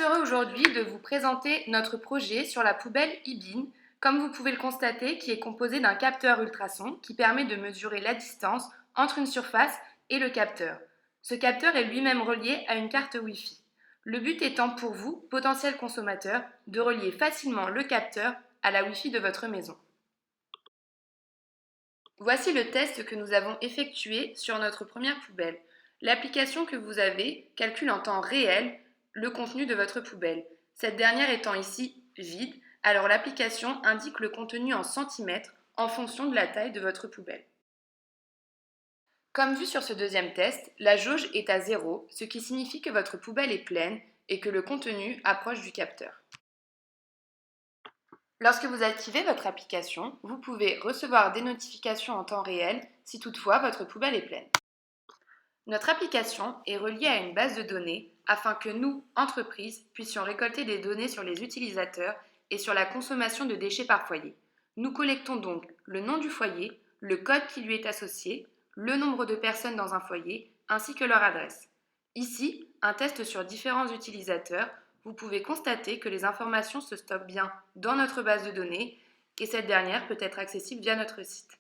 heureux aujourd'hui de vous présenter notre projet sur la poubelle e-bin, comme vous pouvez le constater, qui est composé d'un capteur ultrason qui permet de mesurer la distance entre une surface et le capteur. Ce capteur est lui-même relié à une carte Wi-Fi. Le but étant pour vous, potentiels consommateurs, de relier facilement le capteur à la Wi-Fi de votre maison. Voici le test que nous avons effectué sur notre première poubelle. L'application que vous avez calcule en temps réel le contenu de votre poubelle. Cette dernière étant ici vide, alors l'application indique le contenu en centimètres en fonction de la taille de votre poubelle. Comme vu sur ce deuxième test, la jauge est à 0, ce qui signifie que votre poubelle est pleine et que le contenu approche du capteur. Lorsque vous activez votre application, vous pouvez recevoir des notifications en temps réel si toutefois votre poubelle est pleine. Notre application est reliée à une base de données afin que nous, entreprises, puissions récolter des données sur les utilisateurs et sur la consommation de déchets par foyer. Nous collectons donc le nom du foyer, le code qui lui est associé, le nombre de personnes dans un foyer, ainsi que leur adresse. Ici, un test sur différents utilisateurs, vous pouvez constater que les informations se stockent bien dans notre base de données et cette dernière peut être accessible via notre site.